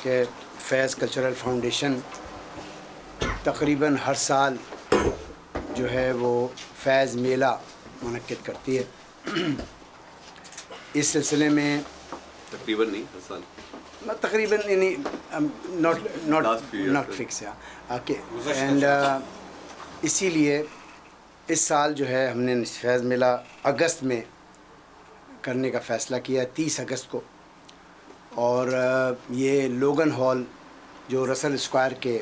کہ فیض cultural foundation تقریباً ہر سال جو ہے وہ فیض میلہ منعقد کرتی ہے. اس سلسلے میں تقریباً نہیں ہر سال تقریباً یعنی ناٹ فکس ہے اوکے. اینڈ اسی لیے اس سال جو ہے ہم نے فیض میلہ اگست میں کرنے کا فیصلہ کیا 30 اگست کو, اور یہ لوگن ہال جو رسل اسکوائر کے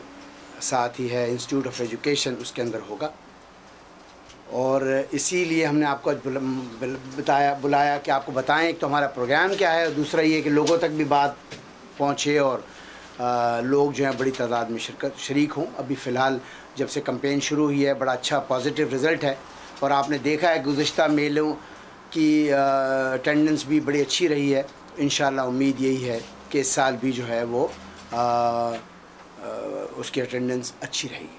ساتھ ہی ہے, انسٹیٹیوٹ آف ایجوکیشن, اس کے اندر ہوگا. اور اسی لیے ہم نے آپ کو بلایا کہ آپ کو بتائیں ایک تو ہمارا پروگرام کیا ہے, اور دوسرا یہ کہ لوگوں تک بھی بات پہنچے اور لوگ جو ہیں بڑی تعداد میں شریک ہوں. ابھی فی الحال جب سے کمپین شروع ہوئی ہے بڑا اچھا پازیٹیو رزلٹ ہے, اور آپ نے دیکھا ہے گزشتہ میلوں کی اٹینڈنس بھی بڑی اچھی رہی ہے. انشاءاللہ امید یہی ہے کہ اس سال بھی جو ہے وہ اس کی اٹینڈنس اچھی رہے گی.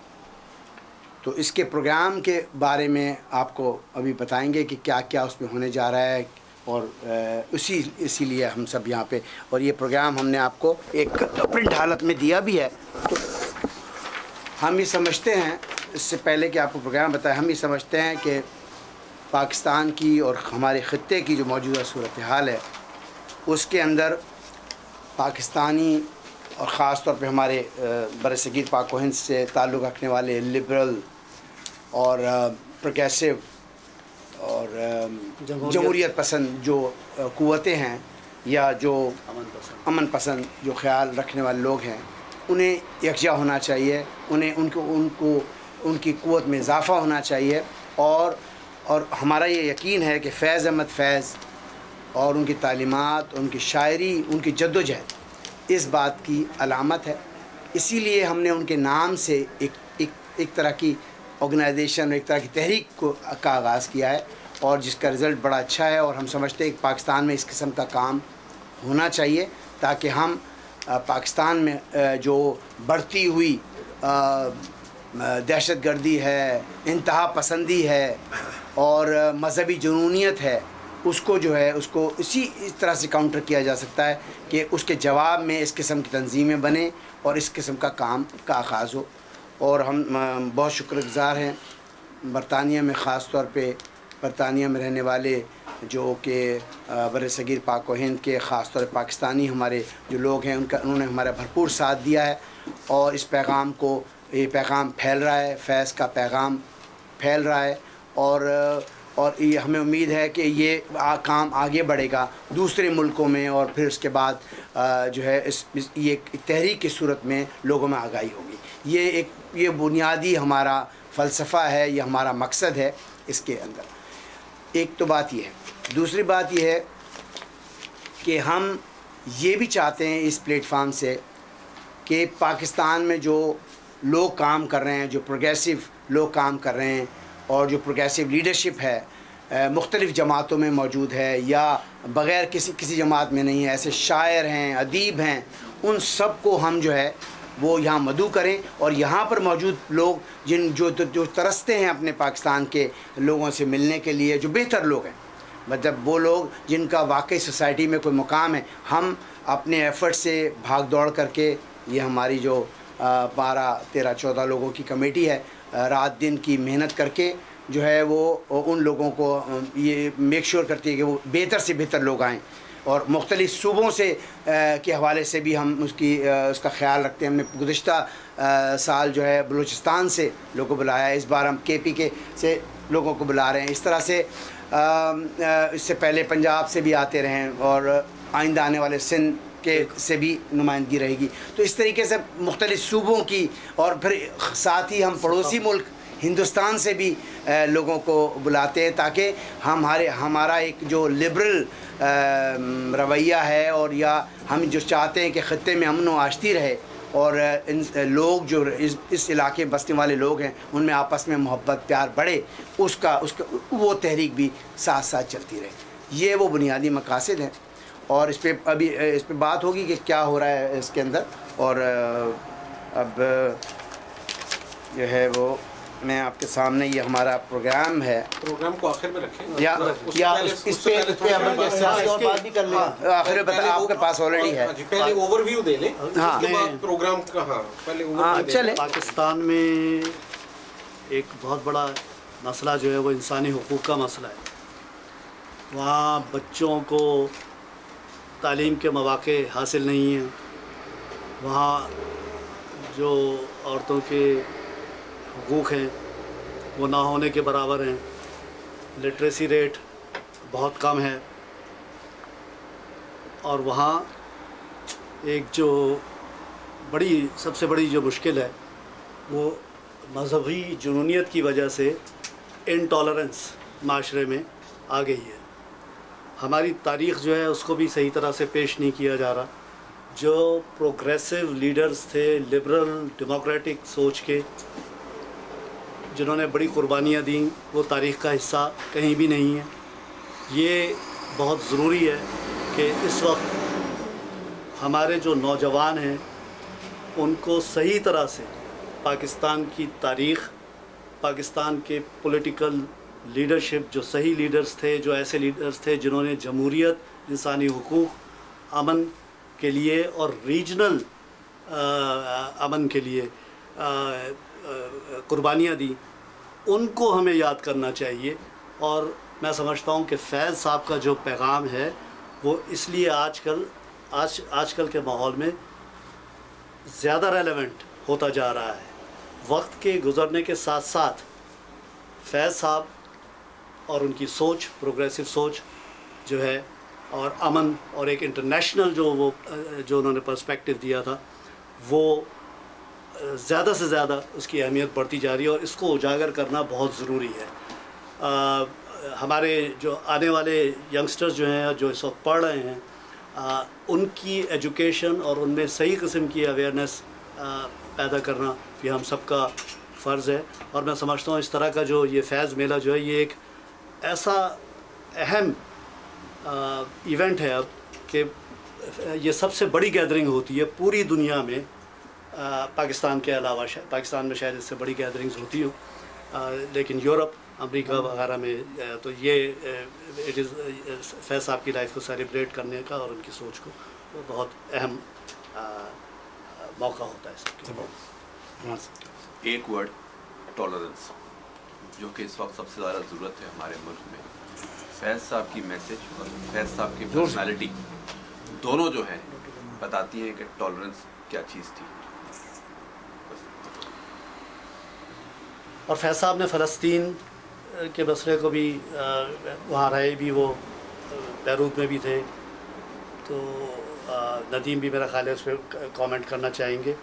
تو اس کے پروگرام کے بارے میں آپ کو ابھی بتائیں گے کہ کیا کیا اس میں ہونے جا رہا ہے, اور اسی لیے ہم سب یہاں پہ, اور یہ پروگرام ہم نے آپ کو ایک پرنٹ حالت میں دیا بھی ہے. تو ہم یہ سمجھتے ہیں, اس سے پہلے کہ آپ کو پروگرام بتائیں, ہم یہ سمجھتے ہیں کہ پاکستان کی اور ہمارے خطے کی جو موجودہ صورتحال ہے اس کے اندر پاکستانی اور خاص طور پہ ہمارے برصغیر پاک و ہند سے تعلق رکھنے والے لبرل اور پروگریسو اور جمہوریت پسند جو قوتیں ہیں, یا جو امن پسند جو خیال رکھنے والے لوگ ہیں, انہیں یکجا ہونا چاہیے, انہیں ان کی قوت میں اضافہ ہونا چاہیے. اور ہمارا یہ یقین ہے کہ فیض احمد فیض اور ان کی تعلیمات, ان کی شاعری, ان کی جدوجہد اس بات کی علامت ہے. اسی لیے ہم نے ان کے نام سے ایک طرح کی آرگنائزیشن, ایک طرح کی تحریک کا آغاز کیا ہے, اور جس کا رزلٹ بڑا اچھا ہے. اور ہم سمجھتے ہیں کہ پاکستان میں اس قسم کا کام ہونا چاہیے, تاکہ ہم پاکستان میں جو بڑھتی ہوئی دہشت گردی ہے, انتہا پسندی ہے اور مذہبی جنونیت ہے, اس کو جو ہے اس کو اس طرح سے کاؤنٹر کیا جا سکتا ہے کہ اس کے جواب میں اس قسم کی تنظیمیں بنیں اور اس قسم کا کام کا آغاز ہو. اور ہم بہت شکر گزار ہیں برطانیہ میں, خاص طور پہ برطانیہ میں رہنے والے جو کہ برصغیر پاک و ہند کے, خاص طور پہ پاکستانی ہمارے جو لوگ ہیں, انہوں نے ہمارا بھرپور ساتھ دیا ہے, اور اس پیغام کو, یہ پیغام پھیل رہا ہے, فیض کا پیغام پھیل رہا ہے. اور یہ ہمیں امید ہے کہ یہ کام آگے بڑھے گا دوسرے ملکوں میں, اور پھر اس کے بعد جو ہے یہ تحریک کی صورت میں لوگوں میں آگاہی ہوگی. یہ بنیادی ہمارا فلسفہ ہے, یہ ہمارا مقصد ہے اس کے اندر. ایک تو بات یہ ہے. دوسری بات یہ ہے کہ ہم یہ بھی چاہتے ہیں اس پلیٹ فارم سے کہ پاکستان میں جو لوگ کام کر رہے ہیں, جو پروگریسو لوگ کام کر رہے ہیں, اور جو پروگریسو لیڈرشپ ہے مختلف جماعتوں میں موجود ہے یا بغیر کسی جماعت میں نہیں ہے, ایسے شاعر ہیں, ادیب ہیں, ان سب کو ہم جو ہے وہ یہاں مدعو کریں. اور یہاں پر موجود لوگ جو ترستے ہیں اپنے پاکستان کے لوگوں سے ملنے کے لیے, جو بہتر لوگ ہیں, مطلب وہ لوگ جن کا واقعی سوسائٹی میں کوئی مقام ہے, ہم اپنے ایفرٹ سے بھاگ دوڑ کر کے, یہ ہماری جو 12, 13, 14 لوگوں کی کمیٹی ہے, رات دن کی محنت کر کے جو ہے وہ ان لوگوں کو یہ میک شور کرتی ہے کہ وہ بہتر سے بہتر لوگ آئیں. اور مختلف صوبوں سے کے حوالے سے بھی ہم اس کا خیال رکھتے ہیں. ہم نے گزشتہ سال جو ہے بلوچستان سے لوگوں کو بلایا, اس بار ہم KP کے سے لوگوں کو بلا رہے ہیں. اس طرح سے اس سے پہلے پنجاب سے بھی آتے رہیں, اور آئندہ آنے والے سندھ کے سے بھی نمائندگی رہے گی. تو اس طریقے سے مختلف صوبوں کی, اور پھر ساتھ ہی ہم پڑوسی ملک ہندوستان سے بھی لوگوں کو بلاتے ہیں, تاکہ ہمارا ایک جو لبرل رویہ ہے, اور یا ہم جو چاہتے ہیں کہ خطے میں امن و آشتی رہے, اور ان لوگ جو اس علاقے میں بسنے والے لوگ ہیں ان میں آپس میں محبت پیار بڑھے, اس کا وہ تحریک بھی ساتھ ساتھ چلتی رہے. یہ وہ بنیادی مقاصد ہیں. اور اس پہ بات ہوگی کہ کیا ہو رہا ہے اس کے اندر. اور اب جو ہے وہ میں آپ کے سامنے یہ ہمارا پروگرام ہے. پروگرام کو آخر میں رکھیں یا اس پہ سیاسی اور بات بھی کر لیں. آخر میں آپ کے پاس آلریڈی ہے. پہلے اوور ویو دے لیں اس کے بعد پروگرام کا. ہاں پہلے اوور چلیں. پاکستان میں ایک بہت بڑا مسئلہ جو ہے وہ انسانی حقوق کا مسئلہ ہے. وہاں بچوں کو تعلیم کے مواقع حاصل نہیں ہیں. وہاں جو عورتوں کے حقوق ہیں وہ نہ ہونے کے برابر ہیں. لٹریسی ریٹ بہت کم ہے. اور وہاں ایک جو سب سے بڑی جو مشکل ہے وہ مذہبی جنونیت کی وجہ سے انٹالرنس معاشرے میں آ گئی ہے. ہماری تاریخ جو ہے اس کو بھی صحیح طرح سے پیش نہیں کیا جا رہا. جو پروگریسو لیڈرز تھے لبرل ڈیموکریٹک سوچ کے جنہوں نے بڑی قربانیاں دیں وہ تاریخ کا حصہ کہیں بھی نہیں ہے. یہ بہت ضروری ہے کہ اس وقت ہمارے جو نوجوان ہیں ان کو صحیح طرح سے پاکستان کی تاریخ، پاکستان کے پولیٹیکل لیڈرشپ، جو صحیح لیڈرز تھے، جو ایسے لیڈرز تھے جنہوں نے جمہوریت، انسانی حقوق، امن کے لیے اور ریجنل امن کے لیے قربانیاں دی، ان کو ہمیں یاد کرنا چاہیے. اور میں سمجھتا ہوں کہ فیض صاحب کا جو پیغام ہے وہ اس لیے آج کل کے ماحول میں زیادہ ریلیونٹ ہوتا جا رہا ہے. وقت کے گزرنے کے ساتھ ساتھ فیض صاحب اور ان کی سوچ، پروگریسو سوچ جو ہے، اور امن اور ایک انٹرنیشنل جو انہوں نے پرسپیکٹو دیا تھا، وہ زیادہ سے زیادہ اس کی اہمیت بڑھتی جا رہی ہے اور اس کو اجاگر کرنا بہت ضروری ہے. ہمارے جو آنے والے ینگسٹرز جو ہیں جو اس وقت پڑھ رہے ہیں ان کی ایجوکیشن اور ان میں صحیح قسم کی اویئرنیس پیدا کرنا یہ ہم سب کا فرض ہے. اور میں سمجھتا ہوں اس طرح کا جو یہ فیض میلہ جو ہے یہ ایک ایسا اہم ایونٹ ہے اب کہ یہ سب سے بڑی گیدرنگ ہوتی ہے پوری دنیا میں. پاکستان کے علاوہ پاکستان میں شاید اس سے بڑی گیدرنگز ہوتی ہوں، لیکن یورپ، امریکہ وغیرہ میں تو یہ فیض صاحب کی لائف کو سیلیبریٹ کرنے کا اور ان کی سوچ کو بہت اہم موقع ہوتا ہے. ایک ورڈ، ٹالرنس، جو کہ اس وقت سب سے زیادہ ضرورت ہے ہمارے ملک میں. فیض صاحب کی میسج اور فیض صاحب کی پرسنالٹی دونوں جو ہیں بتاتی ہیں کہ ٹالرنس کیا چیز تھی. اور فیض صاحب نے فلسطین کے مسئلے کو بھی وہاں رہے بھی، وہ بیروت میں بھی تھے، تو ندیم بھی میرا خیال ہے اس پہ کامنٹ کرنا چاہیں گے.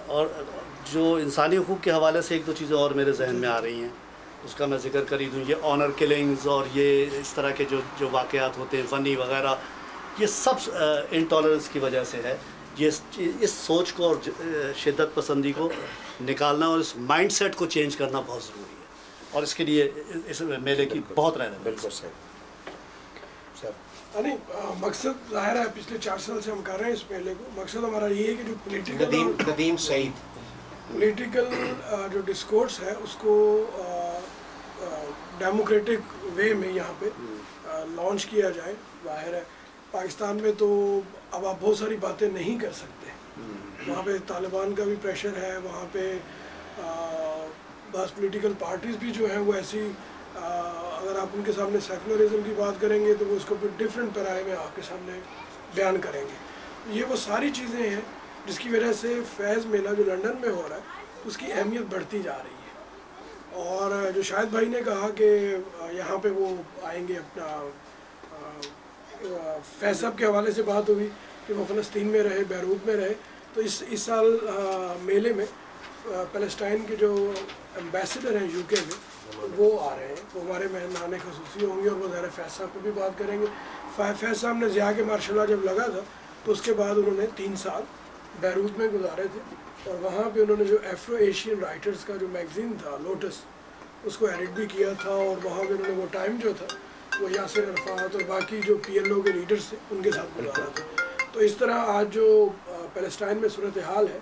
اور جو انسانی حقوق کے حوالے سے ایک دو چیزیں اور میرے ذہن میں آ رہی ہیں اس کا میں ذکر کر ہی دوں. یہ آنر کلنگز اور یہ اس طرح کے جو واقعات ہوتے ہیں فنی وغیرہ، یہ سب انٹالرنس کی وجہ سے ہے. اس سوچ کو اور شدت پسندی کو نکالنا اور اس مائنڈ سیٹ کو چینج کرنا بہت ضروری ہے، اور اس کے لیے اس میلے کی بہت رہنا. بالکل صحیح. مقصد ظاہر ہے پچھلے 4 سال سے ہم کر رہے ہیں اس میلے کو. مقصد ہمارا یہ ہے کہ جو پولیٹیکل جو ڈسکورس ہے اس کو ڈیموکریٹک وے میں یہاں پہ لانچ کیا جائے. ظاہر ہے پاکستان میں تو اب آپ بہت ساری باتیں نہیں کر سکتے. وہاں پہ طالبان کا بھی پریشر ہے، وہاں پہ بعض پولیٹیکل پارٹیز بھی جو ہیں وہ ایسی اگر آپ ان کے سامنے سیکولرزم کی بات کریں گے تو وہ اس کو پھر ڈفرینٹ پیرائے میں آپ کے سامنے بیان کریں گے. یہ وہ ساری چیزیں ہیں جس کی وجہ سے فیض میلہ جو لنڈن میں ہو رہا ہے اس کی اہمیت بڑھتی جا رہی ہے. اور جو شاہد بھائی نے کہا کہ یہاں پہ وہ آئیں گے، اپنا فیض صاحب کے حوالے سے بات ہوئی کہ وہ فلسطین میں رہے، بیروت میں رہے، تو اس سال میلے میں پیلسٹائن کے جو ایمبیسڈر ہیں UK میں وہ آ رہے ہیں، وہ ہمارے مہمان خصوصی ہوں گے اور وہ ظاہر فیض صاحب کو بھی بات کریں گے. فیض صاحب نے ضیاء کے ماشاء اللہ جب لگا تھا تو اس کے بعد انہوں نے 3 سال بیروت میں گزارے تھے، اور وہاں پہ انہوں نے جو ایفرو ایشین رائٹرز کا جو میگزین تھا لوٹس اس کو ایڈٹ بھی کیا تھا، اور وہاں پہ انہوں نے وہ ٹائم جو تھا وہ یاسر عرفات اور باقی جو PLO کے لیڈرز تھے ان کے ساتھ گزارا تھا. تو اس طرح آج جو پیلسٹائن میں صورتحال ہے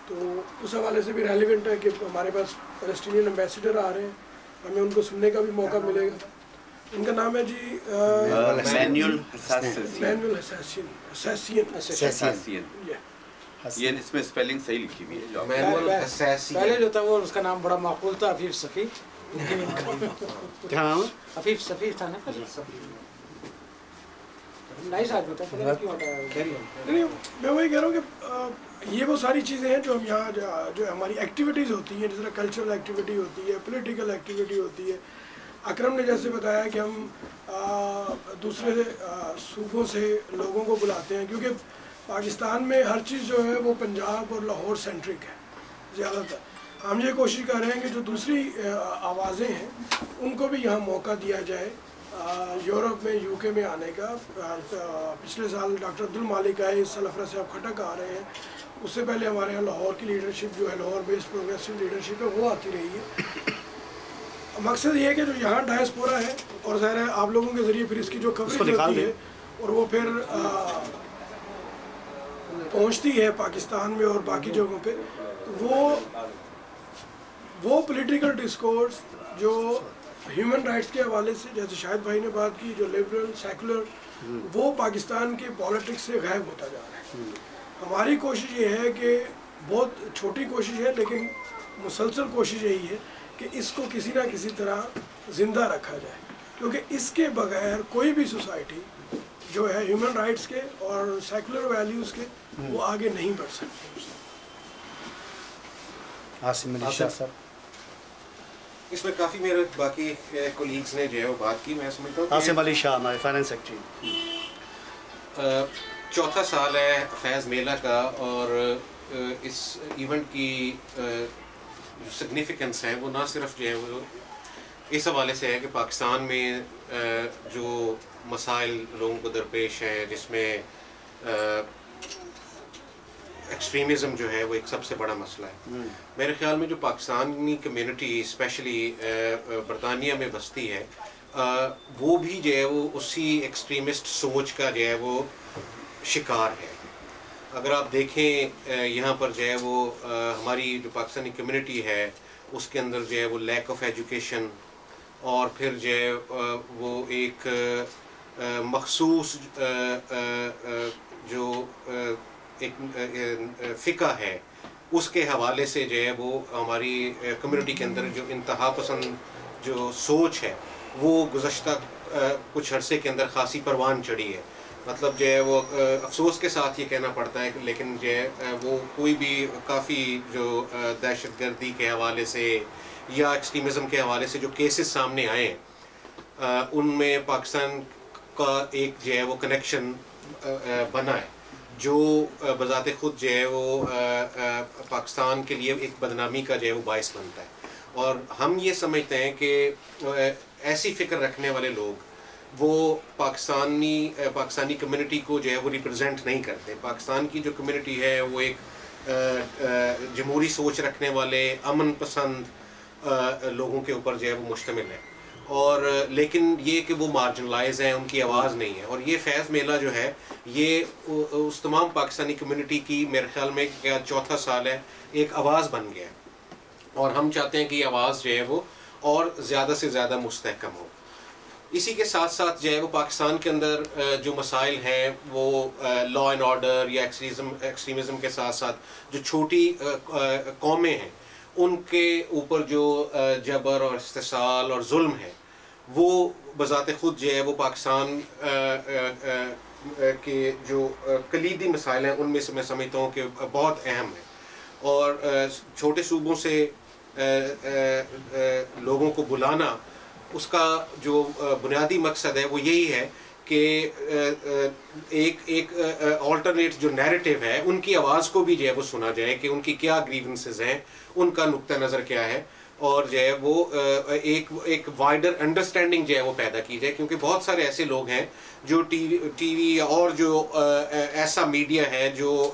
تو اس حوالے سے بھی ریلیونٹ ہے کہ ہمارے پاس فلسطینین ایمبیسیڈر آ رہے ہیں, ہمیں ان کو سننے کا بھی موقع ملے گا. ان کا نام ہے جی مینول حساسین. یہ اس میں سپیلنگ صحیح لکھی ہوئی ہے. پہلے جو تھا وہ اس کا نام بڑا معقول تھا, عفیف صفی. کیا نام ہے؟ عفیف صفی تھا نا. نائس آدمی تھا. نہیں, میں وہی کہہ رہا ہوں کہ یہ وہ ساری چیزیں ہیں جو ہم یہاں جو ہماری ایکٹیویٹیز ہوتی ہیں, جس طرح کلچرل ایکٹیویٹی ہوتی ہے, پولیٹیکل ایکٹیویٹی ہوتی ہے. اکرم نے جیسے بتایا کہ ہم دوسرے صوبوں سے لوگوں کو بلاتے ہیں, کیونکہ پاکستان میں ہر چیز جو ہے وہ پنجاب اور لاہور سینٹرک ہے زیادہ تر. ہم یہ کوشش کر رہے ہیں کہ جو دوسری آوازیں ہیں ان کو بھی یہاں موقع دیا جائے. یورپ میں, یو کے میں آنے کا, پچھلے سال ڈاکٹر عبدالمالک آئے, اس سال افرا صاحب کھٹک آ رہے ہیں. اس سے پہلے ہمارے یہاں لاہور کی لیڈرشپ جو ہے, لاہور بیسڈ پروگریسو لیڈرشپ ہے, وہ آتی رہی ہے. مقصد یہ ہے کہ جو یہاں ڈائسپورا ہے, اور ظاہر ہے آپ لوگوں کے ذریعے پھر اس کی جو کوریج ہوتی ہے اور وہ پھر پہنچتی ہے پاکستان میں اور باقی جگہوں پہ, وہ پولیٹیکل ڈسکورس جو ہیومن رائٹس کے حوالے سے, جیسے شاہد بھائی نے بات کی, جو لبرل سیکولر, وہ پاکستان کے پالیٹکس سے غائب ہوتا جا رہا ہے. ہماری کوشش یہ ہے کہ, بہت چھوٹی کوشش ہے لیکن مسلسل کوشش یہی ہے کہ اس کو کسی نہ کسی طرح زندہ رکھا جائے, کیونکہ اس کے بغیر کوئی بھی سوسائٹی جو ہے ہیومن رائٹس کے اور سیکولر ویلیوز کے, وہ آگے نہیں بڑھ سکتی. عاصم علی شاہ صاحب. اس میں کافی میرے باقی کولیگز نے جو ہے وہ بات کی. میں سمجھتا ہوں عاصم علی شاہ ہمارے فائنانس سیکرٹری. چوتھا سال ہے فیض میلہ کا, اور اس ایونٹ کی سگنیفیکنس ہے وہ نہ صرف جو ہے وہ اس حوالے سے ہے کہ پاکستان میں جو مسائل لوگوں کو درپیش ہیں, جس میں ایکسٹریمزم جو ہے وہ ایک سب سے بڑا مسئلہ ہے. میرے خیال میں جو پاکستانی کمیونٹی اسپیشلی برطانیہ میں بستی ہے, وہ بھی جو ہے وہ اسی ایکسٹریمسٹ سوچ کا جو ہے وہ شکار ہے. اگر آپ دیکھیں یہاں پر جو ہے وہ ہماری جو پاکستانی کمیونٹی ہے اس کے اندر جو ہے وہ لیک آف ایجوکیشن, اور پھر جو ہے وہ ایک مخصوص جو ایک فقہ ہے اس کے حوالے سے جو ہے وہ ہماری کمیونٹی کے اندر جو انتہا پسند جو سوچ ہے وہ گزشتہ کچھ عرصے کے اندر خاصی پروان چڑھی ہے. مطلب جو ہے وہ افسوس کے ساتھ یہ کہنا پڑتا ہے کہ لیکن جو ہے وہ کوئی بھی کافی جو دہشت گردی کے حوالے سے یا ایکسٹریمزم کے حوالے سے جو کیسز سامنے آئے ہیں ان میں پاکستان کا ایک جو ہے وہ کنیکشن بنا ہے, جو بذات خود جو ہے وہ پاکستان کے لیے ایک بدنامی کا جو ہے وہ باعث بنتا ہے. اور ہم یہ سمجھتے ہیں کہ ایسی فکر رکھنے والے لوگ وہ پاکستانی کمیونٹی کو جو ہے وہ ریپرزینٹ نہیں کرتے. پاکستان کی جو کمیونٹی ہے وہ ایک جمہوری سوچ رکھنے والے امن پسند لوگوں کے اوپر جو ہے وہ مشتمل ہے, اور لیکن یہ کہ وہ مارجنلائز ہیں, ان کی آواز نہیں ہے. اور یہ فیض میلہ جو ہے یہ اس تمام پاکستانی کمیونٹی کی میرے خیال میں کیا چوتھا سال ہے ایک آواز بن گیا ہے, اور ہم چاہتے ہیں کہ یہ آواز جو ہے وہ اور زیادہ سے زیادہ مستحکم ہو. اسی کے ساتھ ساتھ جو ہے وہ پاکستان کے اندر جو مسائل ہیں وہ لا اینڈ آرڈر یا ایکسٹریمزم کے ساتھ ساتھ جو چھوٹی قومیں ہیں ان کے اوپر جو جبر اور استحصال اور ظلم ہے وہ بذات خود جو ہے وہ پاکستان کے جو کلیدی مسائل ہیں ان میں سے میں سمجھتا ہوں کہ بہت اہم ہے. اور چھوٹے صوبوں سے لوگوں کو بلانا, اس کا جو بنیادی مقصد ہے وہ یہی ہے کہ ایک آلٹرنیٹ جو نیریٹو ہے ان کی آواز کو بھی جو ہے وہ سنا جائے کہ ان کی کیا گریونسز ہیں, ان کا نقطہ نظر کیا ہے, اور جو ہے وہ ایک وائڈر انڈرسٹینڈنگ جو ہے وہ پیدا کی جائے. کیونکہ بہت سارے ایسے لوگ ہیں جو ٹی وی اور جو ایسا میڈیا ہے جو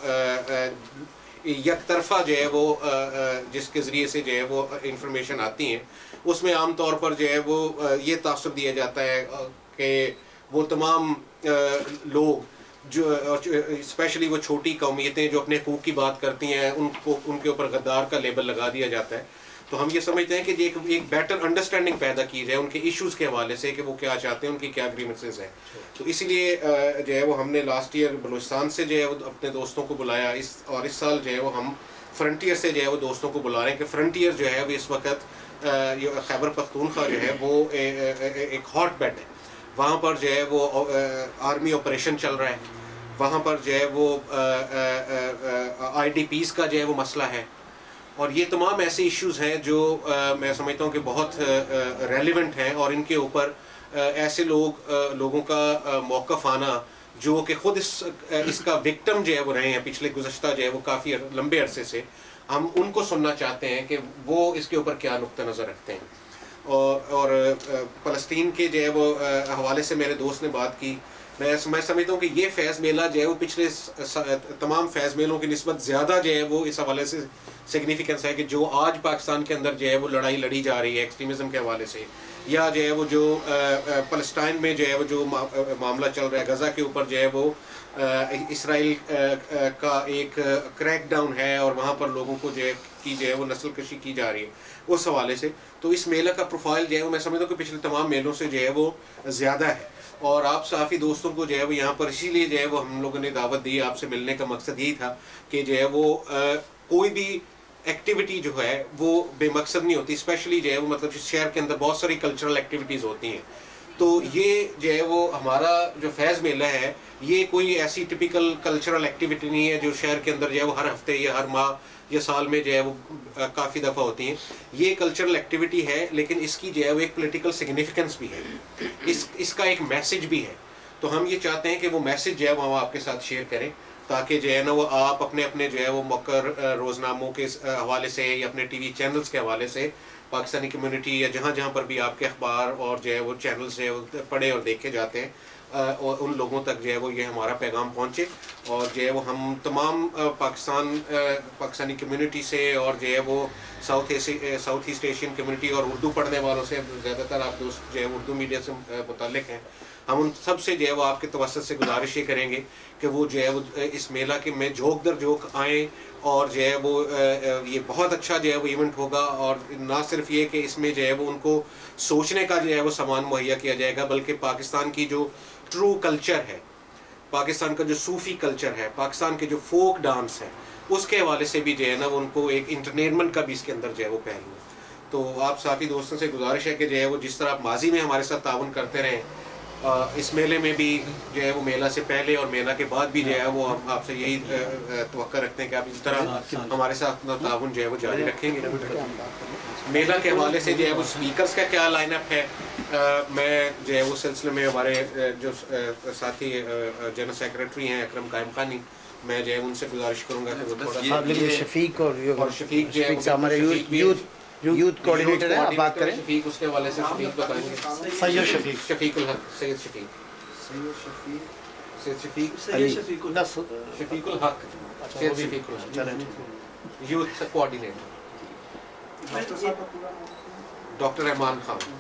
یک طرفہ جو ہے وہ جس کے ذریعے سے جو ہے وہ انفارمیشن آتی ہیں, اس میں عام طور پر جو ہے وہ یہ تعصب دیا جاتا ہے کہ وہ تمام لوگ جو اسپیشلی وہ چھوٹی قومیتیں جو اپنے حقوق کی بات کرتی ہیں ان کے اوپر غدار کا لیبل لگا دیا جاتا ہے. تو ہم یہ سمجھتے ہیں کہ ایک بیٹر انڈرسٹینڈنگ پیدا کی جائے ان کے ایشوز کے حوالے سے کہ وہ کیا چاہتے ہیں, ان کی کیا گریونسز ہیں. تو اسی لیے جو ہے وہ ہم نے لاسٹ ایئر بلوچستان سے جو ہے وہ اپنے دوستوں کو بلایا, اور اس سال جو ہے وہ ہم فرنٹیئر سے جو ہے وہ دوستوں کو بلا رہے ہیں کہ فرنٹیئر جو ہے وہ اس وقت خیبر پختونخوا جو ہے وہ ایک ہاٹ بیڈ ہے. وہاں پر جو ہے وہ آرمی آپریشن چل رہا ہے, وہاں پر جو ہے وہ IDPs کا جو ہے وہ مسئلہ ہے, اور یہ تمام ایسے ایشوز ہیں جو میں سمجھتا ہوں کہ بہت ریلیونٹ ہیں, اور ان کے اوپر ایسے لوگوں کا موقف آنا جو کہ خود اس کا وکٹم جو ہے وہ رہے ہیں پچھلے گزشتہ جو ہے وہ کافی لمبے عرصے سے, ہم ان کو سننا چاہتے ہیں کہ وہ اس کے اوپر کیا نقطہ نظر رکھتے ہیں. اور فلسطین کے جو ہے وہ حوالے سے میرے دوست نے بات کی. میں سمجھتا ہوں کہ یہ فیض میلہ جو ہے وہ پچھلے تمام فیض میلوں کی نسبت زیادہ جو ہے وہ اس حوالے سے سگنیفیکنس ہے کہ جو آج پاکستان کے اندر جو ہے وہ لڑائی لڑی جا رہی ہے ایکسٹریمزم کے حوالے سے, یا جو ہے وہ جو فلسطین میں جو ہے وہ جو معاملہ چل رہا ہے, غزہ کے اوپر جو ہے وہ اسرائیل کا ایک کریک ڈاؤن ہے اور وہاں پر لوگوں کو جو ہے وہ نسل کشی کی جا رہی ہے, اس حوالے سے. تو اس میلہ کا پروفائل جو ہے وہ میں سمجھتا ہوں کہ پچھلے تمام میلوں سے جو ہے وہ زیادہ ہے. اور آپ صحافی دوستوں کو جو ہے وہ یہاں پر اسی لیے جو ہے وہ ہم لوگوں نے دعوت دی, آپ سے ملنے کا مقصد یہی تھا کہ جو ہے وہ کوئی بھی ایکٹیویٹی جو ہے وہ بے مقصد نہیں ہوتی, اسپیشلی جو ہے وہ مطلب شہر کے اندر بہت ساری کلچرل ایکٹیویٹیز ہوتی ہیں. تو یہ جو ہے وہ ہمارا جو فیض میلہ ہے یہ کوئی ایسی ٹپیکل کلچرل ایکٹیویٹی نہیں ہے جو شہر کے اندر جو ہے وہ ہر ہفتے یا ہر ماہ یا سال میں جو ہے وہ کافی دفعہ ہوتی ہیں. یہ کلچرل ایکٹیویٹی ہے, لیکن اس کی جو ہے وہ ایک پولیٹیکل سگنیفیکنس بھی ہے, اس کا ایک میسج بھی ہے. تو ہم یہ چاہتے ہیں کہ وہ میسج جو ہے وہ ہم آپ کے ساتھ شیئر کریں, تاکہ جو ہے نا وہ آپ اپنے جو ہے وہ مقر روزناموں کے حوالے سے یا اپنے ٹی وی چینلز کے حوالے سے پاکستانی کمیونٹی یا جہاں جہاں پر بھی آپ کے اخبار اور جو ہے وہ چینلز جو ہے وہ پڑھے اور دیکھے جاتے ہیں, اور ان لوگوں تک جو ہے وہ یہ ہمارا پیغام پہنچے, اور جو ہے وہ ہم تمام پاکستانی کمیونٹی سے اور جو ہے وہ ساؤتھ ایسٹ ایشین کمیونٹی اور اردو پڑھنے والوں سے, زیادہ تر آپ دوست جو ہے اردو میڈیا سے متعلق ہیں, ہم ان سب سے جو ہے وہ آپ کے توسط سے گزارش یہ کریں گے کہ وہ جو ہے وہ اس میلہ کے میں جھوک در جھوک آئیں, اور جو ہے وہ یہ بہت اچھا جو ہے وہ ایونٹ ہوگا. اور نہ صرف یہ کہ اس میں جو ہے وہ ان کو سوچنے کا جو ہے وہ سامان مہیا کیا جائے گا, بلکہ پاکستان کی جو ٹرو کلچر ہے, پاکستان کا جو صوفی کلچر ہے, پاکستان کے جو فوک ڈانس ہے, اس کے حوالے سے بھی جو ہے نا ان کو ایک انٹرٹینمنٹ کا بھی اس کے اندر جو ہے وہ پہلو ہے. تو آپ صحافی دوستوں سے گزارش ہے کہ جو ہے وہ جس طرح آپ ماضی میں ہمارے ساتھ تعاون کرتے رہیں, اس میلے میں بھی جو ہے وہ میلہ سے پہلے اور میلہ کے بعد بھی جو ہے وہ ہم آپ سے یہی توقع رکھتے ہیں کہ آپ اس طرح ہمارے ساتھ تعاون جو ہے وہ جاری رکھیں گے. میلہ کے حوالے سے جو ہے وہ اسپیکرز کا کیا لائن اپ ہے, میں جو ہے وہ سلسلے میں ہمارے جو ساتھی جنرل سیکریٹری ہیں اکرم قائم خانی, میں جو ہے ان سے گزارش کروں گا کہ وہ تھوڑا شفیق اور شفیق جو ہے ہمارے یوتھ کوآرڈینیٹر ہیں, آپ بات کریں. شفیق اس کے حوالے سے شفیق بتائیں گے. سید شفیق, شفیق الحق, سید شفیق, سید شفیق علی, شفیق الحق, سید شفیق الحق, یوتھ کوآرڈینیٹر ڈاکٹر رحمان خان.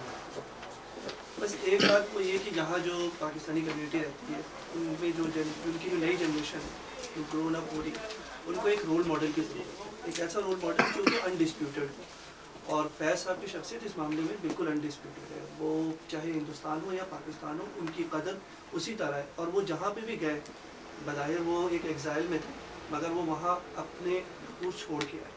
بس ایک بات وہ یہ کہ یہاں جو پاکستانی کمیونٹی رہتی ہے ان میں جو ان کی جو نئی جنریشن جو گرون اپ ہو رہی ہے, ان کو ایک رول ماڈل کی ضرورت ہے, ایک ایسا رول ماڈل جو کہ انڈسپیوٹڈ ہو. اور فیض صاحب کی شخصیت اس معاملے میں بالکل انڈسپیوٹڈ ہے, وہ چاہے ہندوستان ہو یا پاکستان ہو, ان کی قدر اسی طرح ہے. اور وہ جہاں پہ بھی گئے, بظاہر وہ ایک ایگزائل میں تھے, مگر وہ وہاں اپنے حقوق چھوڑ کے آئے,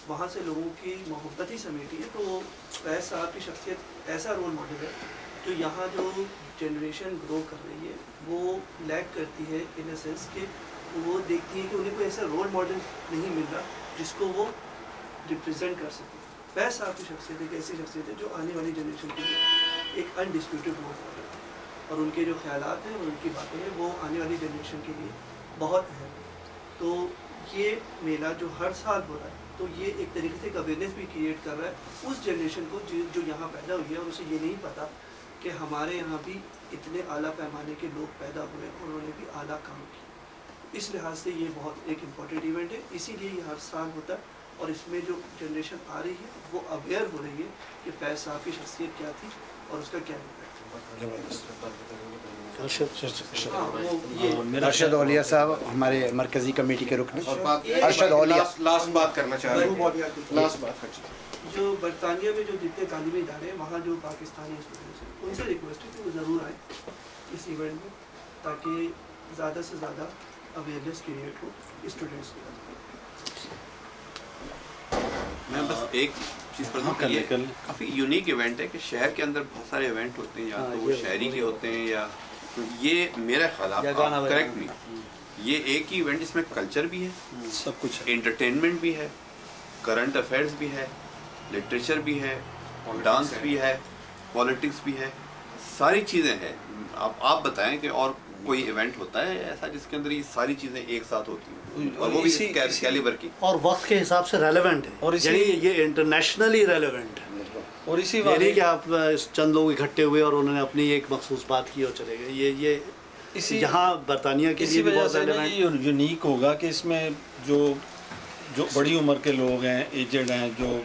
وہاں سے لوگوں کی محبت ہی سمیٹی ہے. تو فیض صاحب کی شخصیت ایسا رول ماڈل ہے جو یہاں جو جنریشن گرو کر رہی ہے وہ لیک کرتی ہے ان اے سینس کہ وہ دیکھتی ہے کہ انہیں کوئی ایسا رول ماڈل نہیں مل رہا جس کو وہ ریپرزینٹ کر سکے. فیض صاحب کی شخصیت ایک ایسی شخصیت ہے جو آنے والی جنریشن کے لیے ایک انڈسپیوٹڈ رول ماڈل ہے, اور ان کے جو خیالات ہیں اور ان کی باتیں ہیں وہ آنے والی جنریشن کے لیے بہت اہم ہے. تو یہ میلہ جو ہر سال ہو رہا ہے, تو یہ ایک طریقے سے ایک اویئرنیس بھی کریٹ کر رہا ہے اس جنریشن کو جو یہاں پیدا ہوئی ہے, اور اسے یہ نہیں پتہ کہ ہمارے یہاں بھی اتنے اعلیٰ پیمانے کے لوگ پیدا ہوئے اور انہوں نے بھی اعلیٰ کام کیا. اس لحاظ سے یہ بہت ایک امپورٹنٹ ایونٹ ہے, اسی لیے یہ ہر سال ہوتا ہے. اور اس میں جو جنریشن آ رہی ہے وہ اویئر ہو رہی ہے کہ فیض صاحب کی شخصیت کیا تھی اور اس کا کیا امپیکٹ. ارشد اولیاء صاحب ہمارے مرکزی کمیٹی کے رکن. ارشد اولیاء لاسٹ بات کرنا چاہ رہے ہیں. لاسٹ بات جو برطانیہ میں جو جتنے تعلیمی ادارے ہیں وہاں جو پاکستانی اسٹوڈنٹس ہیں ان سے ریکویسٹ ہے کہ وہ ضرور آئیں اس ایونٹ میں تاکہ زیادہ سے زیادہ اویئرنیس کریٹ ہو اسٹوڈنٹس کی. میں بس ایک چیز پر کافی یونیک ایونٹ ہے کہ شہر کے اندر بہت سارے ایونٹ ہوتے ہیں، یا تو وہ شہری کے ہوتے ہیں یا یہ میرا خیال آپ کریکٹ نہیں، یہ ایک ہی ایونٹ جس میں کلچر بھی ہے، سب کچھ انٹرٹینمنٹ بھی ہے، کرنٹ افیئرس بھی ہے، لٹریچر بھی ہے، ڈانس بھی ہے، پالیٹکس بھی ہے، ساری چیزیں ہیں. آپ بتائیں کہ اور کوئی ایونٹ ہوتا ہے ایسا جس کے اندر یہ ساری چیزیں ایک ساتھ ہوتی ہیں اور وہ بھی اس کیلیبر کی اور وقت کے حساب سے ریلیونٹ ہے، اور یعنی یہ انٹرنیشنلی ریلیونٹ ہے. اور اسی یعنی کہ آپ چند لوگ اکٹھے ہوئے اور انہوں نے اپنی ایک مخصوص بات کی اور چلے گئے. یہ اسی یہاں برطانیہ کے لیے بھی بہت یونیک ہوگا کہ اس میں جو بڑی عمر کے لوگ ہیں، ایجڈ ہیں، جو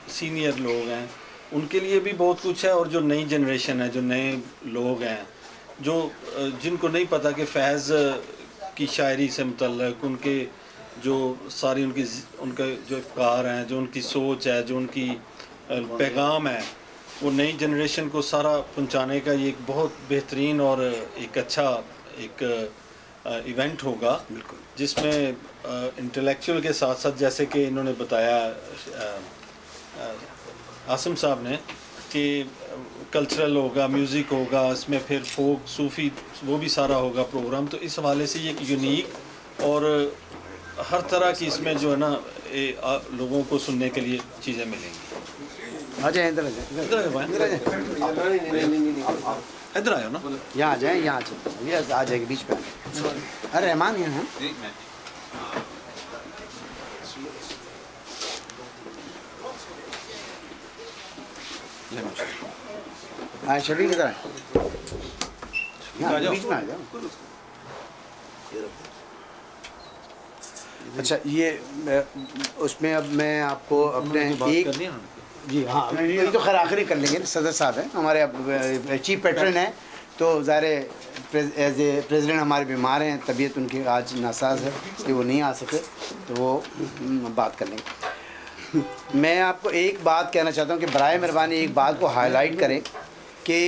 سینئر لوگ ہیں، ان کے لیے بھی بہت کچھ ہے، اور جو نئی جنریشن ہے، جو نئے لوگ ہیں، جن کو نہیں پتہ کہ فیض کی شاعری سے متعلق ان کے جو ساری ان کے جو افکار ہیں، جو ان کی سوچ ہے، جو ان کی پیغام ہے، وہ نئی جنریشن کو سارا پہنچانے کا یہ ایک بہت بہترین اور ایک اچھا ایک ایونٹ ہوگا، جس میں انٹلیکچوئل کے ساتھ ساتھ جیسے کہ انہوں نے بتایا عاصم صاحب نے کہ کلچرل ہوگا، میوزک ہوگا، اس میں پھر فوک صوفی وہ بھی سارا ہوگا پروگرام. تو اس حوالے سے یہ ایک یونیک اور ہر طرح کی اس میں جو ہے نا لوگوں کو سننے کے لیے چیزیں ملیں گی. آ جائیں ادھر ادھر آئے نا، یہاں آ جائیں، یہاں یہ آ جائے گی بیچ پہ. ارے رحمان یہاں ہیں. ہاں شبیر ادھر آئے، بیچ میں آ جاؤ. اچھا یہ اس میں اب میں آپ کو اپنے ایک جی ہاں یہ تو خیر آخری کر لیں گے. صدر صاحب ہیں ہمارے چیف پیٹرن ہیں، تو ظاہر ایز اے پریزیڈنٹ ہمارے بیمار ہیں، طبیعت ان کی آج ناساز ہے اس لیے وہ نہیں آ سکے، تو وہ بات کر لیں گے. میں آپ کو ایک بات کہنا چاہتا ہوں کہ برائے مہربانی ایک بات کو ہائی لائٹ کریں کہ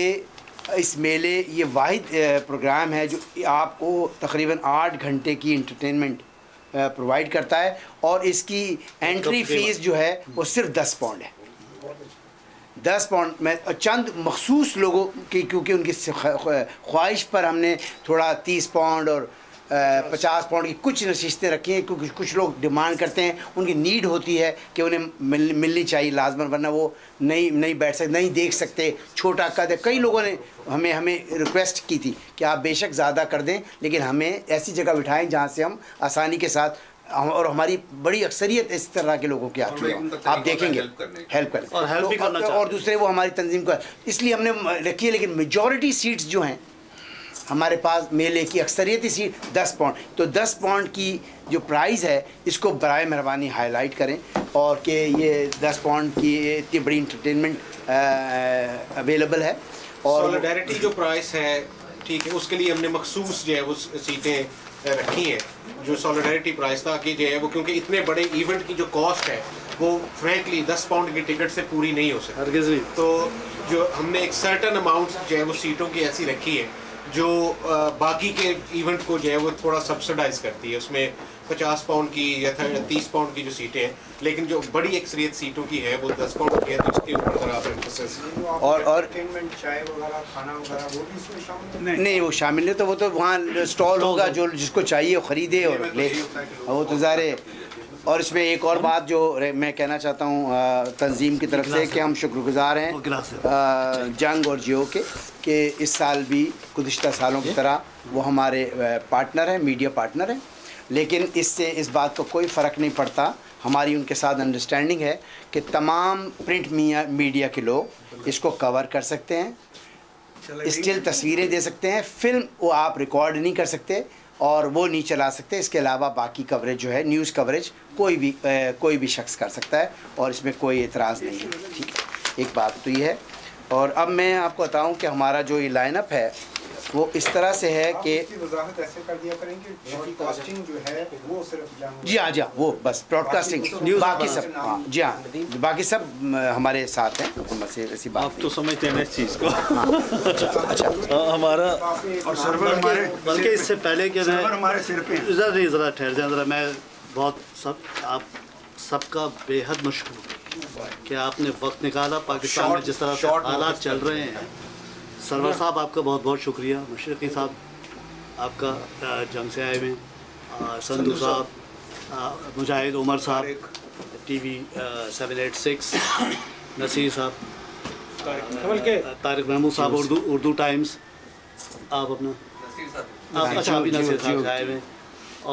اس میلے یہ واحد پروگرام ہے جو آپ کو تقریباً 8 گھنٹے کی انٹرٹینمنٹ پرووائڈ کرتا ہے، اور اس کی انٹری فیس جو ہے وہ صرف 10 پاؤنڈ ہے. 10 پاؤنڈ میں چند مخصوص لوگوں کی، کیونکہ ان کی خواہش پر ہم نے تھوڑا 30 پاؤنڈ اور 50 پاؤنڈ کی کچھ نشستیں رکھی ہیں، کیونکہ کچھ لوگ ڈیمانڈ کرتے ہیں، ان کی نیڈ ہوتی ہے کہ انہیں ملنی چاہیے لازماً، ورنہ وہ نہیں بیٹھ سکتے، نہیں دیکھ سکتے. چھوٹا قد ہے. کئی لوگوں نے ہمیں ریکویسٹ کی تھی کہ آپ بے شک زیادہ کر دیں، لیکن ہمیں ایسی جگہ بٹھائیں جہاں سے ہم آسانی کے ساتھ، اور ہماری بڑی اکثریت اس طرح کے لوگوں کی آتی ہے، آپ دیکھیں گے ہیلپ کریں اور دوسرے وہ ہماری تنظیم کو، اس لیے ہم نے رکھی ہے. لیکن میجورٹی سیٹس جو ہیں ہمارے پاس میلے کی اکثریتی سیٹ 10 پاؤنڈ، تو 10 پاؤنڈ کی جو پرائز ہے اس کو برائے مہربانی ہائی لائٹ کریں، اور کہ یہ 10 پاؤنڈ کی اتنی بڑی انٹرٹینمنٹ اویلیبل ہے. اور سولیڈیرٹی جو پرائز ہے ٹھیک ہے، اس کے لیے ہم نے مخصوص جو ہے وہ سیٹیں رکھی ہیں جو سولیڈیرٹی پرائز تھا کہ جو ہے وہ، کیونکہ اتنے بڑے ایونٹ کی جو کاسٹ ہے وہ فرینکلی 10 پاؤنڈ کی ٹکٹ سے پوری نہیں ہو سکتی. تو جو ہم نے ایک سرٹن اماؤنٹ جو ہے وہ سیٹوں کی ایسی رکھی ہے جو باقی کے ایونٹ کو جو ہے وہ تھوڑا سبسڈائز کرتی ہے. اس میں 50 پاؤنڈ کی یا 30 پاؤنڈ کی جو سیٹیں ہیں، لیکن جو بڑی اکثریت سیٹوں کی ہے وہ 10 پاؤنڈ کی ہے، تو اس کے اوپر ذرا آپ اور نہیں وہ شامل نہیں، تو وہ تو وہاں اسٹال ہوگا، جو جس کو چاہیے وہ خریدے اور لے، وہ تو ظاہر ہے. اور اس میں ایک اور بات جو میں کہنا چاہتا ہوں تنظیم کی طرف سے کہ ہم شکر گزار ہیں جنگ اور جیو کے کہ اس سال بھی گزشتہ سالوں کی طرح وہ ہمارے پارٹنر ہیں، میڈیا پارٹنر ہیں. لیکن اس سے اس بات کو کوئی فرق نہیں پڑتا، ہماری ان کے ساتھ انڈرسٹینڈنگ ہے کہ تمام پرنٹ میڈیا کے لوگ اس کو کور کر سکتے ہیں، اسٹل تصویریں دے سکتے ہیں، فلم وہ آپ ریکارڈ نہیں کر سکتے اور وہ نہیں چلا سکتے. اس کے علاوہ باقی کوریج جو ہے نیوز کوریج کوئی بھی شخص کر سکتا ہے، اور اس میں کوئی اعتراض نہیں ہے. ٹھیک ہے، ایک بات تو یہ ہے. اور اب میں آپ کو بتاؤں کہ ہمارا جو یہ لائن اپ ہے وہ اس طرح سے ہے کہ وضاحت ایسے کر دیا کریں کہ براڈ کاسٹنگ جو ہے وہ صرف جی ہاں وہ بس براڈ کاسٹنگ باقی سب جی ہاں باقی سب ہمارے ساتھ ہیں ایسی بات آپ تو سمجھتے ہیں اس چیز کو اچھا ہمارا اور سرور ہمارے بلکہ اس سے پہلے کہ سرور ہمارے سر پہ ذرا ٹھہر جائیں ذرا، میں بہت آپ سب کا بے حد مشکور کہ آپ نے وقت نکالا پاکستان میں جس طرح سے حالات چل رہے ہیں. سرور صاحب آپ کا بہت بہت شکریہ، مشرقی صاحب آپ کا جنگ سے آئے ہوئے، سندھو صاحب، مجاہد عمر صاحب ٹی وی 786، نصیر صاحب، طارق محمود صاحب اردو ٹائمز، آپ اپنا اچھا ابھی نصیر صاحب آئے ہوئے،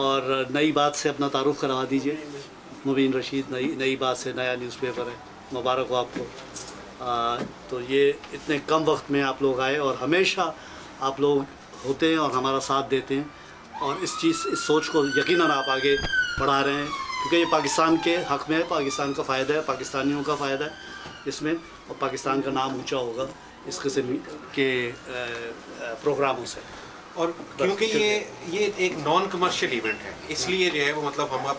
اور نئی بات سے اپنا تعارف کروا دیجیے. مبین رشید نئی بات سے نیا نیوز پیپر ہے، مبارک ہو آپ کو. تو یہ اتنے کم وقت میں آپ لوگ آئے اور ہمیشہ آپ لوگ ہوتے ہیں اور ہمارا ساتھ دیتے ہیں، اور اس سوچ کو یقیناً آپ آگے بڑھا رہے ہیں، کیونکہ یہ پاکستان کے حق میں ہے، پاکستان کا فائدہ ہے، پاکستانیوں کا فائدہ ہے اس میں، اور پاکستان کا نام اونچا ہوگا اس قسم کے پروگراموں سے. اور کیونکہ یہ ایک نان کمرشل ایونٹ ہے، اس لیے جو ہے وہ مطلب ہم آپ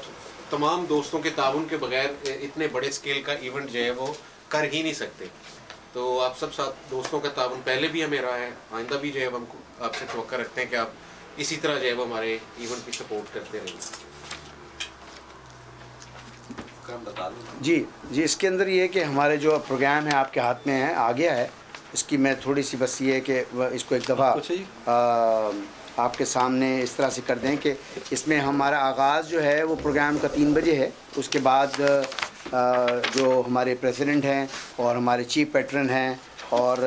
تمام دوستوں کے تعاون کے بغیر اتنے بڑے اسکیل کا ایونٹ جو ہے وہ کر ہی نہیں سکتے. تو آپ سب ساتھ دوستوں کا تعاون پہلے بھی ہمیں رہا ہے، آئندہ بھی جو ہے ہم کو آپ سے توقع رکھتے ہیں کہ آپ اسی طرح جو ہے وہ ہمارے ایونٹ کی سپورٹ کرتے رہیں. جی اس کے اندر یہ ہے کہ ہمارے جو پروگرام ہے آپ کے ہاتھ میں ہے، آ گیا ہے. اس کی میں تھوڑی سی بس یہ ہے کہ اس کو ایک دفعہ آپ کے سامنے اس طرح سے کر دیں کہ اس میں ہمارا آغاز جو ہے وہ پروگرام کا 3 بجے ہے. اس کے بعد جو ہمارے پریزیڈنٹ ہیں اور ہمارے چیف پیٹرن ہیں اور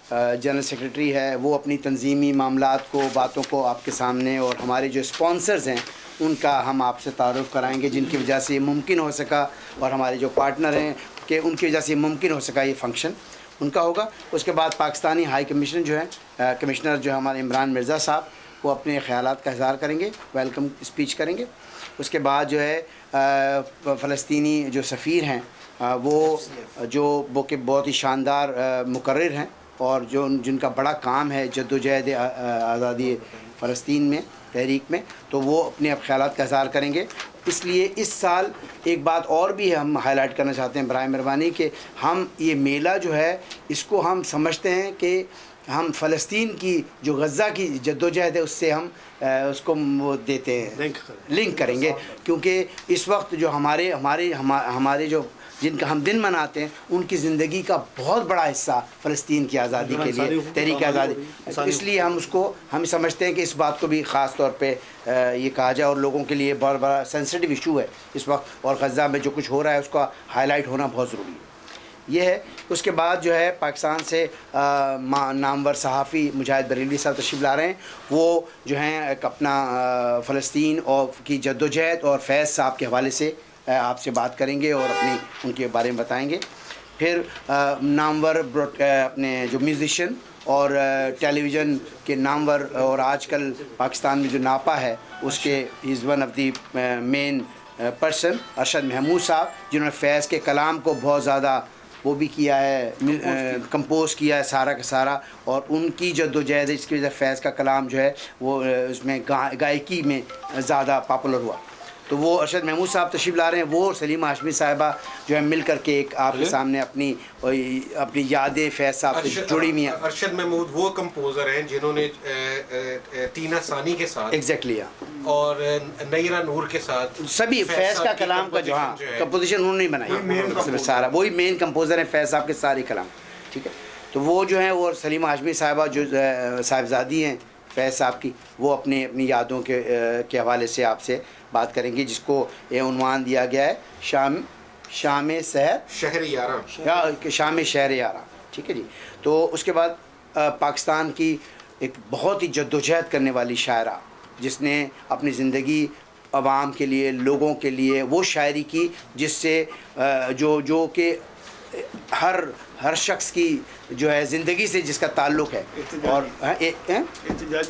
جنرل سیکرٹری ہے، وہ اپنی تنظیمی معاملات کو، باتوں کو آپ کے سامنے، اور ہمارے جو اسپانسرز ہیں ان کا ہم آپ سے تعارف کرائیں گے، جن کی وجہ سے یہ ممکن ہو سکا، اور ہمارے جو پارٹنر ہیں کہ ان کی وجہ سے یہ ممکن ہو سکا، یہ فنکشن ان کا ہوگا. اس کے بعد پاکستانی ہائی کمیشن جو ہے، کمشنر جو ہے ہمارے عمران مرزا صاحب، وہ اپنے خیالات کا اظہار کریں گے، ویلکم اسپیچ کریں گے. اس کے بعد جو ہے فلسطینی جو سفیر ہیں وہ کہ بہت ہی شاندار مقرر ہیں، اور جن کا بڑا کام ہے جدوجہد آزادی فلسطین میں، تحریک میں، تو وہ اپنے خیالات کا اظہار کریں گے. اس لیے اس سال ایک بات اور بھی ہم ہائی لائٹ کرنا چاہتے ہیں برائے مہربانی، کہ ہم یہ میلہ جو ہے اس کو ہم سمجھتے ہیں کہ ہم فلسطین کی جو غزہ کی جدوجہد ہے اس سے ہم اس کو وہ دیتے ہیں، لنک کریں گے، کیونکہ اس وقت جو ہمارے جو جن کا ہم دن مناتے ہیں ان کی زندگی کا بہت بڑا حصہ فلسطین کی آزادی کے لیے، تحریک آزادی، اس لیے ہم سمجھتے ہیں کہ اس بات کو بھی خاص طور پہ یہ کہا جائے، اور لوگوں کے لیے بہت بڑا سینسٹیو ایشو ہے اس وقت، اور غزہ میں جو کچھ ہو رہا ہے اس کا ہائی لائٹ ہونا بہت ضروری ہے. یہ ہے. اس کے بعد جو ہے پاکستان سے نامور صحافی مجاہد بریلوی صاحب تشریف لا رہے ہیں، وہ جو ہیں ایک اپنا فلسطین اور کی جدوجہد اور فیض صاحب کے حوالے سے آپ سے بات کریں گے اور ان کے بارے میں بتائیں گے. پھر نامور اپنے جو میوزیشین اور ٹیلی ویژن کے نامور، اور آج کل پاکستان میں جو ناپا ہے اس کے is one of the main person Arshad Mahmood sahab, جنہوں نے فیض کے کلام کو بہت زیادہ وہ بھی کیا ہے، کمپوز کیا ہے سارا کا سارا، اور ان کی جدوجہد اس کی وجہ سے فیض کا کلام جو ہے وہ اس میں گائیکی میں زیادہ پاپولر ہوا. تو وہ ارشد محمود صاحب تشریف لا رہے ہیں، وہ اور سلیمہ ہاشمی صاحبہ جو ہے مل کر کے ایک آپ کے سامنے اپنی یادیں فیض صاحب سے جڑی ہوئی ہیں. ارشد محمود وہ کمپوزر ہیں جنہوں نے تینا ثانی کے ساتھ ایگزیکٹلی اور نیرہ نور کے ساتھ سبھی فیض کا کلام کا جو کمپوزیشن انہوں نے بنائی سارا، وہی مین کمپوزر ہیں فیض صاحب کے سارے کلام. ٹھیک ہے. تو وہ جو ہیں وہ سلیمہ ہاشمی صاحبہ جو صاحبزادی ہیں فیض صاحب کی، وہ اپنی یادوں کے حوالے سے آپ سے بات کریں گی، جس کو یہ عنوان دیا گیا ہے شام شہر یارہ. شام شہر یارہ. ٹھیک ہے جی. تو اس کے بعد پاکستان کی ایک بہت ہی جدوجہد کرنے والی شاعرہ، جس نے اپنی زندگی عوام کے لیے، لوگوں کے لیے وہ شاعری کی جس سے جو کہ ہر ہر شخص کی جو ہے زندگی سے جس کا تعلق ہے، اور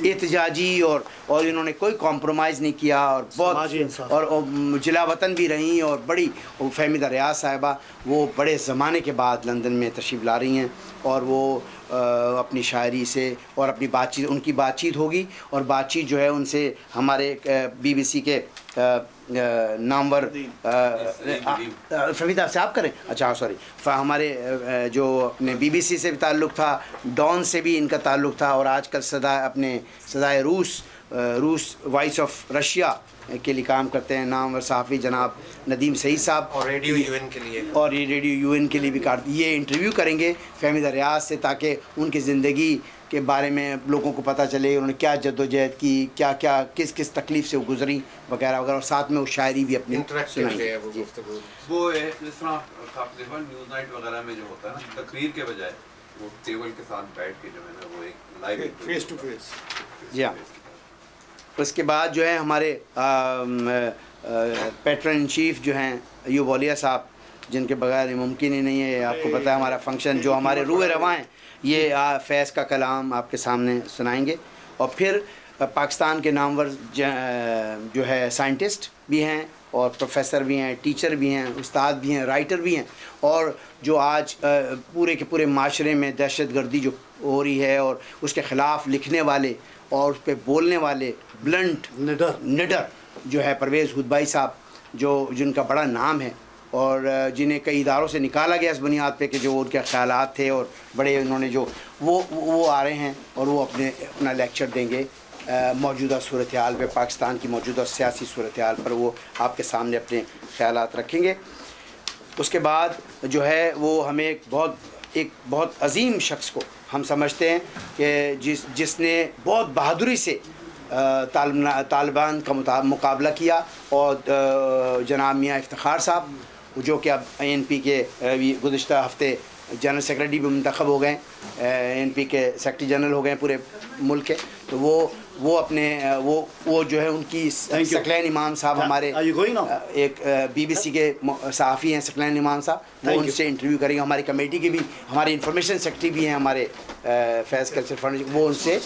احتجاجی اور انہوں نے کوئی کمپرومائز نہیں کیا، اور بہت اور جلا وطن بھی رہیں، اور بڑی فہمیدہ ریاض صاحبہ وہ بڑے زمانے کے بعد لندن میں تشریف لا رہی ہیں، اور وہ اپنی شاعری سے اور اپنی بات چیت، ان کی بات چیت ہوگی، اور بات چیت جو ہے ان سے ہمارے BBC کے نامور فہمید آپ سے آپ کریں، اچھا سوری، ہمارے جو اپنے BBC سے بھی تعلق تھا، ڈان سے بھی ان کا تعلق تھا، اور آج کل صدائے روس وائس آف رشیا کے لیے کام کرتے ہیں، نامور صحافی جناب ندیم سعید صاحب، اور ریڈیو UN کے لیے، اور یہ ریڈیو UN کے لیے بھی یہ انٹرویو کریں گے فہمیدہ ریاض سے، تاکہ ان کی زندگی کے بارے میں لوگوں کو پتہ چلے انہوں نے کیا جدوجہد کی، کیا کس تکلیف سے وہ گزری وغیرہ وغیرہ، اور ساتھ میں وہ شاعری بھی اپنی سنائیں گے۔ وہ جس طرح تقریباً نیوز نائٹ وغیرہ میں جو ہوتا ہے نا، تقریر کے بجائے وہ ٹیبل کے ساتھ بیٹھ کے جو ہے نا وہ ایک لائیو فیس ٹو فیس۔ جی ہاں، اس کے بعد جو ہے ہمارے پیٹرن ان چیف جو ہیں ایوب اولیاء صاحب، جن کے بغیر ممکن ہی نہیں ہے، آپ کو پتہ ہے ہمارا فنکشن جو ہمارے روح رواں ہیں، یہ فیض کا کلام آپ کے سامنے سنائیں گے، اور پھر پاکستان کے نامور جو ہے سائنٹسٹ بھی ہیں، اور پروفیسر بھی ہیں، ٹیچر بھی ہیں، استاد بھی ہیں، رائٹر بھی ہیں، اور جو آج پورے کے پورے معاشرے میں دہشت گردی جو ہو رہی ہے اور اس کے خلاف لکھنے والے اور اس پہ بولنے والے بلنٹ نڈر جو ہے پرویز ہدبائی صاحب، جن کا بڑا نام ہے، اور جنہیں کئی اداروں سے نکالا گیا اس بنیاد پہ کہ جو ان کے خیالات تھے، اور بڑے انہوں نے جو وہ آ رہے ہیں، اور وہ اپنا لیکچر دیں گے موجودہ صورتحال پہ، پاکستان کی موجودہ سیاسی صورتحال پر وہ آپ کے سامنے اپنے خیالات رکھیں گے۔ اس کے بعد جو ہے وہ ہمیں ایک بہت عظیم شخص کو ہم سمجھتے ہیں کہ جس نے بہت بہادری سے طالبان کا مقابلہ کیا، اور جناب میاں افتخار صاحب، جو کہ اب ANP کے گزشتہ ہفتے جنرل سیکرٹری بھی منتخب ہو گئے، ANP کے سیکرٹری جنرل ہو گئے پورے ملک کے، تو وہ اپنے وہ جو ہے ان کی ثقلین امام صاحب ہمارے ایک BBC کے صحافی ہیں، ثقلین امام صاحب، وہ ان سے انٹرویو کریں گے، ہماری کمیٹی کے بھی، ہمارے انفارمیشن سیکرٹری بھی ہیں ہمارے فیض کلچر فاؤنڈیشن، وہ ان سے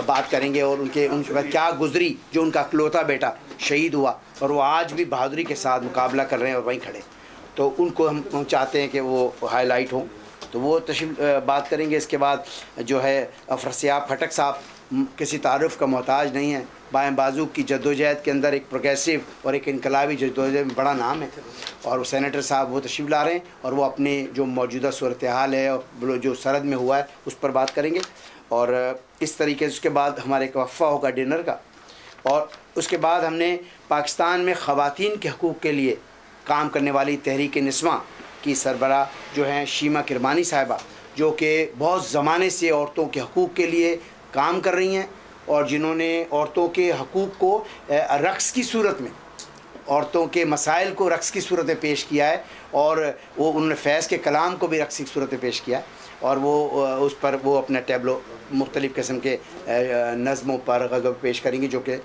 بات کریں گے، اور ان کے بعد کیا گزری، جو ان کا اکلوتا بیٹا شہید ہوا، اور وہ آج بھی بہادری کے ساتھ مقابلہ کر رہے ہیں اور وہیں کھڑے، تو ان کو ہم چاہتے ہیں کہ وہ ہائی لائٹ ہوں، تو وہ تشریف بات کریں گے۔ اس کے بعد جو ہے افرسیاب کھٹک صاحب کسی تعارف کا محتاج نہیں ہے، بائیں بازو کی جدوجہد کے اندر ایک پروگریسو اور ایک انقلابی جدوجہد میں بڑا نام ہے، اور وہ سینیٹر صاحب وہ تشریف لا رہے ہیں، اور وہ اپنے جو موجودہ صورتحال ہے اور جو سرحد میں ہوا ہے اس پر بات کریں گے، اور اس طریقے سے اس کے بعد ہمارے ایک وقفہ ہوگا ڈنر کا، اور اس کے بعد ہم نے پاکستان میں خواتین کے حقوق کے لیے کام کرنے والی تحریک نسواں کی سربراہ جو ہیں شیما کرمانی صاحبہ، جو کہ بہت زمانے سے عورتوں کے حقوق کے لیے کام کر رہی ہیں، اور جنہوں نے عورتوں کے حقوق کو رقص کی صورت میں، عورتوں کے مسائل کو رقص کی صورت میں پیش کیا ہے، اور انہوں نے فیض کے کلام کو بھی رقص کی صورت میں پیش کیا ہے، اور وہ اس پر وہ اپنا ٹیبلو مختلف قسم کے نظموں پر غزل پیش کریں گے، جو کہ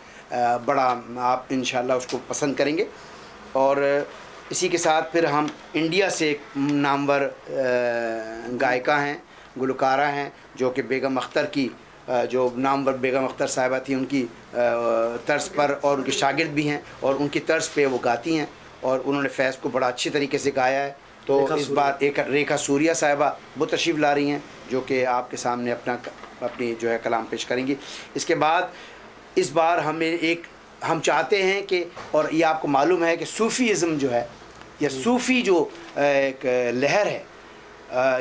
بڑا آپ انشاءاللہ اس کو پسند کریں گے۔ اور اسی کے ساتھ پھر ہم انڈیا سے ایک نامور گائکہ ہیں، گلوکارہ ہیں، جو کہ بیگم اختر کی جو نامور بیگم اختر صاحبہ تھی، ان کی طرز پر، اور ان کے شاگرد بھی ہیں، اور ان کی طرز پہ وہ گاتی ہیں، اور انہوں نے فیض کو بڑا اچھی طریقے سے گایا ہے۔ تو اس بار ایک ریکھا سوریا صاحبہ وہ تشریف لا رہی ہیں، جو کہ آپ کے سامنے اپنی جو ہے کلام پیش کریں گی۔ اس کے بعد اس بار ہم چاہتے ہیں کہ، اور یہ آپ کو معلوم ہے کہ صوفیزم جو ہے، یا صوفی جو ایک لہر ہے،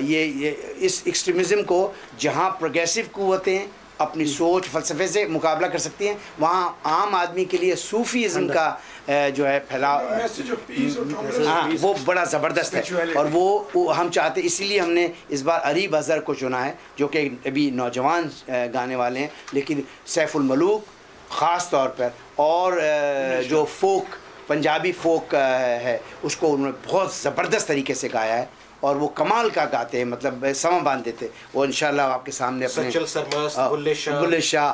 یہ اس ایکسٹریمزم کو جہاں پروگریسو قوتیں اپنی سوچ فلسفے سے مقابلہ کر سکتی ہیں، وہاں عام آدمی کے لیے صوفیزم کا جو ہے پھیلاؤ وہ بڑا زبردست ہے، اور وہ ہم چاہتے، اسی لیے ہم نے اس بار اریب اظہر کو چنا ہے، جو کہ ابھی نوجوان گانے والے ہیں، لیکن سیف الملوک خاص طور پر، اور جو فوک پنجابی فوک ہے اس کو انہوں نے بہت زبردست طریقے سے گایا ہے، اور وہ کمال کا گاتے ہیں، مطلب سما باندھ دیتے، وہ انشاءاللہ آپ کے سامنے اپنے سچل سرمست، بلے شاہ،